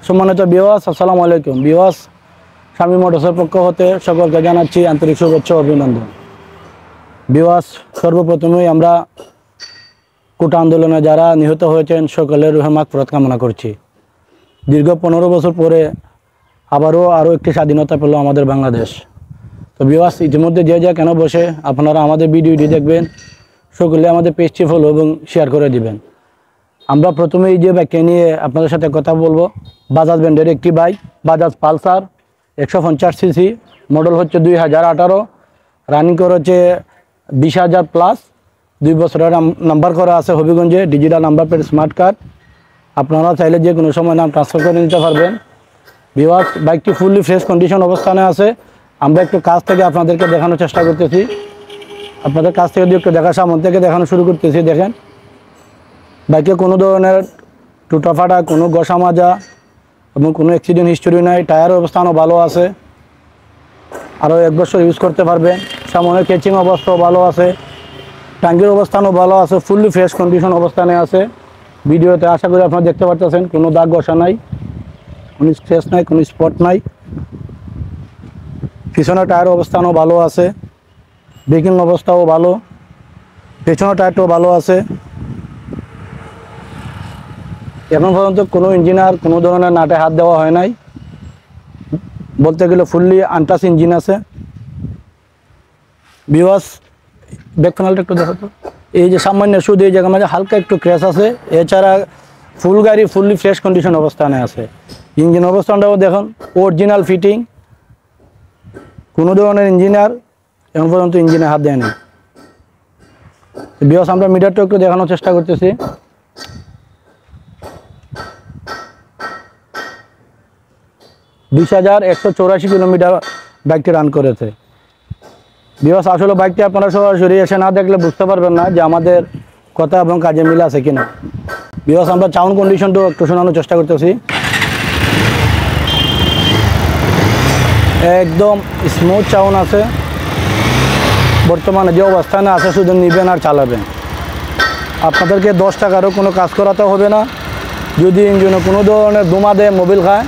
সম্মানিত ভিউয়ার্স, আসসালামু আলাইকুম। ভিউয়ার্স, স্বামী মোটরসের পক্ষ হতে সকলকে জানাচ্ছি আন্তরিক শুভেচ্ছা ও অভিনন্দন। ভিউয়ার্স, সর্বপ্রথমেই আমরা কোটা আন্দোলনে যারা নিহত হয়েছেন সকলের রুহে মাগফিরাত কামনা করছি। দীর্ঘ 15 বছর পরে আরও একটি স্বাধীনতা পেল আমাদের বাংলাদেশ। তো ভিউয়ার্স, ইতিমধ্যে যে কেন বসে আপনারা আমাদের ভিডিওটি দেখবেন, সকলে আমাদের পেজটি ফলো এবং শেয়ার করে দিবেন। আমরা প্রথমে এই যে বাইকটি নিয়ে আপনাদের সাথে কথা বলবো, বাজাজ ব্র্যান্ডের একটি bike, Bajaj Pulsar 150 CC, model হচ্ছে 2018, রানিং করেছে 20,000 প্লাস, 2 বছরের নাম্বার করা আছে হবিগঞ্জে, digital number plate, smart card. আপনারা চাইলে যে কোনো সময় নাম ট্রান্সফার করে নিতে পারবেন। ভিউয়ার্স, বাইকটি ফুললি ফ্রেশ কন্ডিশন অবস্থানে আছে। আমরা একটু কাছ থেকে আপনাদেরকে দেখানোর চেষ্টা করতেছি। আপনাদের কাছ থেকে একটু দেখা, সামনে থেকে দেখানো শুরু করতেছি। দেখেন, বাইকে কোনো ধরনের টুটা ফাটা, কোনো ঘষা মাজা এবং কোনো অ্যাক্সিডেন্ট হিস্টোরি নাই। টায়ার অবস্থানও ভালো আছে, আরও 1 বছর ইউজ করতে পারবেন। সামনের কেচিং অবস্থাও ভালো আছে, টাঙ্কির অবস্থানও ভালো আছে, ফুললি ফ্রেশ কন্ডিশন অবস্থানে আছে। ভিডিওতে আশা করি আপনারা দেখতে পাচ্ছেন, কোনো দাগ ঘষা নাই, কোনো স্ক্র্যাচ নাই, কোনো স্পট নাই। পিছনের টায়ার অবস্থানও ভালো আছে, ব্রেকিং অবস্থাও ভালো, পেছনের টায়ারটাও ভালো আছে। এখন পর্যন্ত কোনো ইঞ্জিনার কোনো ধরনের নাটে হাত দেওয়া হয় নাই, বলতে গেলে ফুললি আনটাচ ইঞ্জিন আছে। ভিউয়ার্স, ব্যাক প্যানেলটা একটু দেখো তো। এই যে সামান্য শুধু এই জায়গার মাঝে হালকা একটু ক্র্যাশ আছে, এছাড়া ফুল গাড়ি ফুললি ফ্রেশ কন্ডিশন অবস্থানে আছে। ইঞ্জিন অবস্থানটাও দেখুন, অরিজিনাল ফিটিং, কোনো ধরনের ইঞ্জিনিয়ার এখন পর্যন্ত ইঞ্জিনে হাত দেয়নি। ভিউয়ার্স, আমরা মিটারটা একটু দেখানোর চেষ্টা করতেছি। $20,184 কিলোমিটার বাইকটি রান করেছে। ভিউয়ার্স, আসলে বাইকটি আপনারা সরাসরি এসে না দেখলে বুঝতে পারবেন না যে আমাদের কথা এবং কাজে মিল আছে কিনা। ভিউয়ার্স, আমরা সাউন্ড কন্ডিশনটাও একটু শোনানোর চেষ্টা করতেছি। একদম স্মুথ সাউন্ড আছে। বর্তমানে যে অবস্থানে আছে, শুধু নেবেন আর চালাবেন। আপনাদেরকে 10 টাকারও কোনো কাজ করাতে হবে না। যদি ইঞ্জিনে কোনো ধরনের ধোঁয়া দেয়, মোবিল খায়,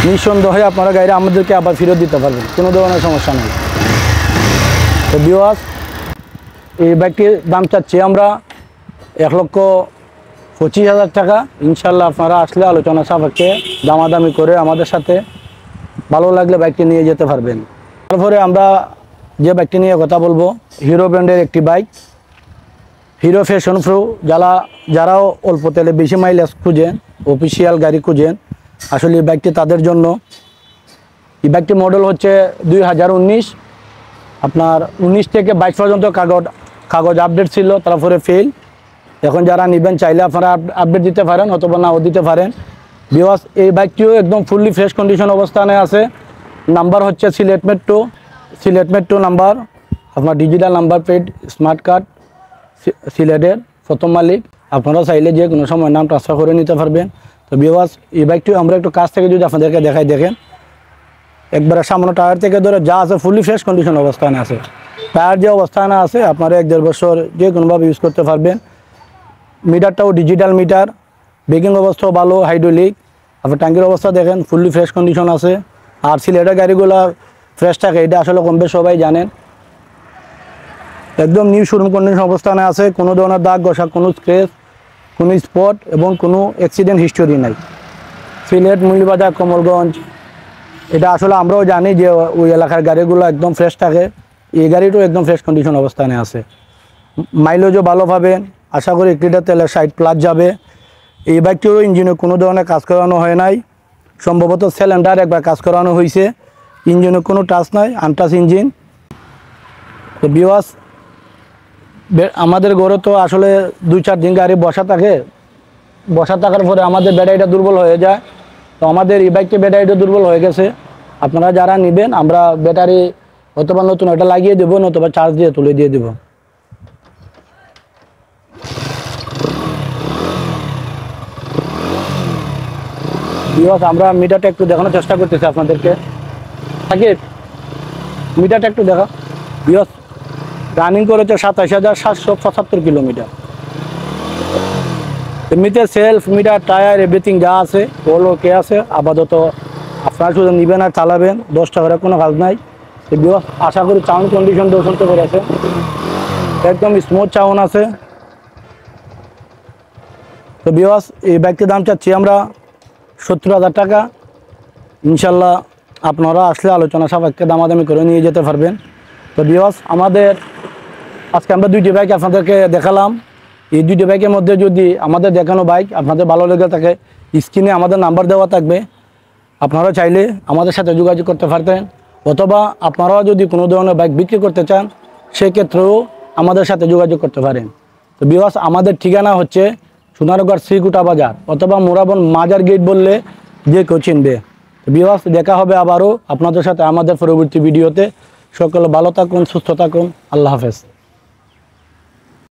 নিঃসন্দেহে আপনারা গাড়ি আমাদেরকে আবার ফেরত দিতে পারবেন, কোনো ধরনের সমস্যা নেই। তো ভিউয়ার্স, এই বাইকটির দাম চাচ্ছি আমরা 1,25,000 টাকা। ইনশাল্লাহ আপনারা আসলে আলোচনা সাপেক্ষে দামাদামি করে আমাদের সাথে ভালো লাগলে বাইকটি নিয়ে যেতে পারবেন। তারপরে আমরা যে বাইকটি নিয়ে কথা বলবো, হিরো ব্র্যান্ডের একটি বাইক, হিরো ফ্যাশন প্রো। যারাও অল্প তেলে বেশি মাইলেজ খুঁজেন, অফিসিয়াল গাড়ি খুঁজেন, আসলে এই বাইকটি তাদের জন্য। এই বাইকটি মডেল হচ্ছে 2019, আপনার 19 থেকে 22 পর্যন্ত কাগজ আপডেট ছিল, তারপরে ফেল। এখন যারা নেবেন চাইলে আপনারা আপডেট দিতে পারেন অথবা নাও দিতে পারেন। ভিউয়ার্স, এই বাইকটিও একদম ফুললি ফ্রেশ কন্ডিশন অবস্থানে আছে। নাম্বার হচ্ছে সিলেট মেট্রো নাম্বার, আপনার digital number plate, smart card, সিলেটের প্রথম মালিক। আপনারা চাইলে যে কোনো সময় নাম ট্রান্সফার করে নিতে পারবেন। তো ভিউয়ার্স, এই বাইকটিও আমরা একটু কাছ থেকে যদি আপনাদেরকে দেখাই, দেখেন একবারে সামনে টায়ার থেকে ধরে যা আছে ফুললি ফ্রেশ কন্ডিশন অবস্থানে আছে। টায়ার যে অবস্থানে আছে, আপনারা 1-1.5 বছর যে কোনোভাবে ইউজ করতে পারবেন। মিটারটাও ডিজিটাল মিটার, ব্রেকিং অবস্থাও ভালো, হাইড্রোলিক। আপনার ট্যাঙ্কির অবস্থা দেখেন, ফুললি ফ্রেশ কন্ডিশন আছে। আর সিলেটের গাড়িগুলো ফ্রেশ থাকে, এটা আসলে কম বেশ সবাই জানেন। একদম নিউ শোরুম কন্ডিশন অবস্থানে আছে, কোনো ধরনের দাগ ঘষা, কোনো স্ক্র্যাচ, কোনো স্পট এবং কোনো অ্যাক্সিডেন্ট হিস্টোরি নাই। সিলেট, মৌলভীবাজার, কমলগঞ্জ, এটা আসলে আমরাও জানি যে ওই এলাকার গাড়িগুলো একদম ফ্রেশ থাকে। এই গাড়িটাও একদম ফ্রেশ কন্ডিশন অবস্থানে আছে। মাইলেজও ভালো পাবেন, আশা করি 1 লিটার তেলে 60+ যাবে। এই বাইকটিরও ইঞ্জিনে কোনো ধরনের কাজ করানো হয় নাই, সম্ভবত সিলিন্ডার একবার কাজ করানো হয়েছে। ইঞ্জিনে কোনো টাচ নাই, আনটাচ ইঞ্জিন। তো ভিউয়ার্স, আমাদের ঘরে তো আসলে 2-4 দিন গাড়ি বসা থাকার পরে আমাদের ব্যাটারিটা দুর্বল হয়ে যায়। তো আমাদের এই বাইকটি ব্যাটারিটা দুর্বল হয়ে গেছে। আপনারা যারা নেবেন, আমরা ব্যাটারি অথবা নতুন একটা লাগিয়ে দেবো, নতুবা চার্জ দিয়ে তুলে দিয়ে দেবো। ভিউয়ার্স, আমরা মিটারটা একটু দেখানোর চেষ্টা করতেছি আপনাদেরকে। মিটারটা একটু দেখা। ভিউয়ার্স, রানিং করেছে 27,775 কিলোমিটার। এমনিতে সেলফ মিটার টায়ার এভরিথিং যা আছে ওল ওকে আছে। আপাতত আপনারা শুধু নেবেন আর চালাবেন, 10 টাকার কোনো কাজ নাই। তো বিওয়াস আশা করি সাউন্ড কন্ডিশন দর্শন করে আছে, একদম স্মুথ সাউন্ড আছে। তো বিওয়াস এই বাইকটির দাম চাচ্ছি আমরা 70,000 টাকা। ইনশাল্লাহ আপনারা আসলে আলোচনা সাপেক্ষে দামাদামি করে নিয়ে যেতে পারবেন। তো বিওয়াস আমাদের আজকে আমরা 2টি বাইক আপনাদেরকে দেখালাম। এই 2টি বাইকের মধ্যে যদি আমাদের দেখানো বাইক আপনাদের ভালো লেগে থাকে, স্ক্রিনে আমাদের নাম্বার দেওয়া থাকবে, আপনারা চাইলে আমাদের সাথে যোগাযোগ করতে পারতেন। অথবা আপনারাও যদি কোনো ধরনের বাইক বিক্রি করতে চান সেক্ষেত্রেও আমাদের সাথে যোগাযোগ করতে পারেন। তো বিওয়াস আমাদের ঠিকানা হচ্ছে সোনারগাঁর শ্রীকুটা বাজার অথবা মোরাবন মাজার গেট বললে যে কেউ চিনবে। তো বিওয়াস দেখা হবে আবারও আপনাদের সাথে আমাদের পরবর্তী ভিডিওতে। সকলে ভালো থাকুন, সুস্থ থাকুন, আল্লাহ হাফেজ।